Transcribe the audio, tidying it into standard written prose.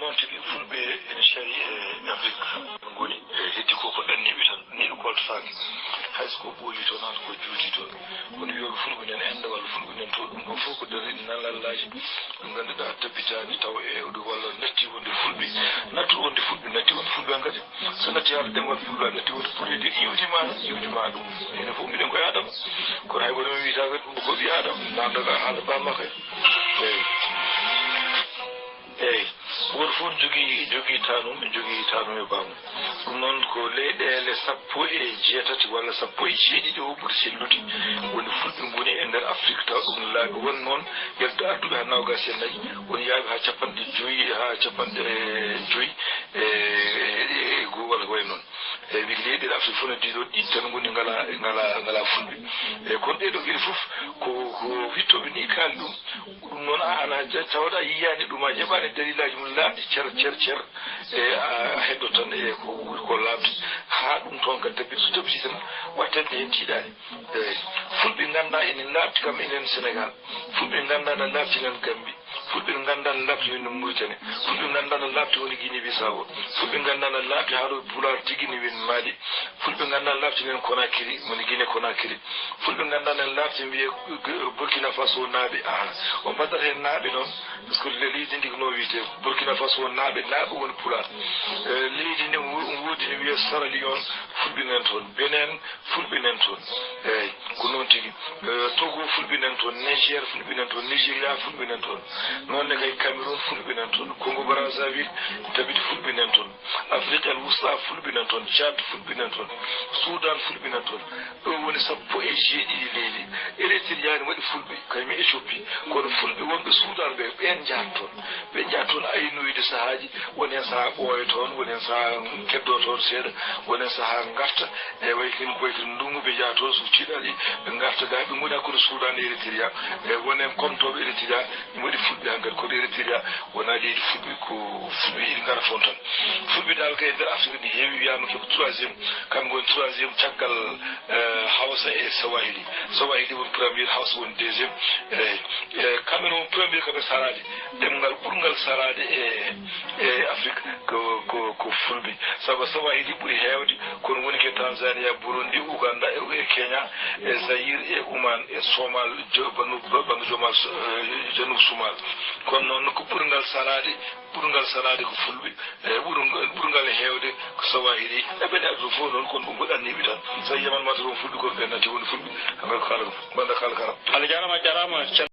noon tigi fulɓe ene cari e Afrique ngoni heddi ko ɗanniɓe tan ni ɗo koltotaake hayso ko ɓooyi toon hata ko juuti toon kono wiyoɓe fulɓe nen enda walla fulɓe nen to ɗum ɗon fof ko darina nalallaji ɗum ngannduɗaa tabbitaani taw e ɗo walla natti wonde fulɓe nattu wonde fulɓe natti wonde fulɓe kadi so natti haala ɗemgal fulɓe natti wonde fulɓe iwdima ɗum ene fof mbiɗen koye adama kono hay wono mi wiyata kadi ɗum ko ɓi adama namdaga haala bamma kay eyyi woto fof jogii tanum ɓe jogii tanum e bamum ɗum noon ko leyɗele 17 walla 17 o ɓuri sellude woni fulɓe ngoni e nder Afrique taw ɗum laaɓi won noon yalta arduɓe ha nogas e nayyi woni yaaɓe ha capanɗe joyyi ha capanɗe joyyi e goo walla koye noon eyyi wi leyɗele Afrique fof no ndiɗo ɗiɗi tan ngoni ngala fulɓe eyyi kono ɗeɗo gueɗe fof ko wittoɓe ni kaali ɗum noon ana tawata a yiyani ɗum a jaɓani dalilaji mum laaɓɗi cer e a heddo tan e ko laaɓde ha ɗum toon kadi tabbiti so tabbiti tan wattande hen tiiɗani eyyi fulɓe ganda ene laaɓti kam enen Sénégal fulɓe ganda no laaɓti enen Gambie fulɓe ganda no laaɓti woni Mauritanie fulɓe ganda no laaɓti woni Guinée Bissau fulɓe ganda no laaɓti haɗo Pulaar tigui ni woni Mali fulɓe ganda no laaɓti nen Conakry woni Guinée Conakry fulɓe ganda no laaɓti mbiye Burkina Faso naaɓe on mbaddata hen naaɓe noon par ce que leydi ndi ko no wiyete Burkina Faso naaɓe woni Pulaar leydi ndi woodi ne wiye Sierra Leone fulɓe nan toon Benin fulɓe nan toon eyyi ko noon tigui Togo fulɓe nan toon Niger fulɓe nan toon Nigéria fulɓe nan toon noonne kay Cameroun fulɓe nan toon Congo Brazzaville tabiti fulɓe nan toon Afrique al Wusta fulɓe nan toon Tchad fulɓe nan toon Soudan fulɓe nan toon ɗo woni 17 leydi Eritrea ne waɗi fulɓe kañum e Éthiopie kono fulɓe wonɓe Soudan ɓe ɓen jahat toon ɓe jahat toon aynoyde sahaji woni hen saaha ɓooya toon woni hen saaha keddo toon seeɗa woni hen saaha garta e waykin ndungu ɓe jaha toon so tiiɗaɗi ɓe garta ga ɓe goni hakkude Soudan e Eritrea e woni hen komtoɓe Eritrea ne waɗi fulɓe hankkadi kono Eritrea wona leydi fulɓe ko fulɓe ina gara toon tan fulɓe dal kay nder Afrique ne heewi wiyama keɓo 3e kamɓe goni 3e caggal Hausa e Swahili woni premier Hausa woni 2e eyyi kamɓe noon premier koɓe sarade ɗemgal ɓurgal sarade e Afrique ko fulɓe saabu Swahili ɓuuri hewde kono woni ke Tanzania Burundi Ouganda e Kenya e Zaïre e Oman e Somal banggue jomal janub Somal kono noon ko ɓurgal sarade ko fulɓe ɓurgal hewde ko Swahili e ɓen aduna fof noon kono ɗum goɗanniɓe tan sa yiyaman mata toon fulɓe kono ɓe natti woni fulɓe hankkadi ko kala banda kala karam Allah jarama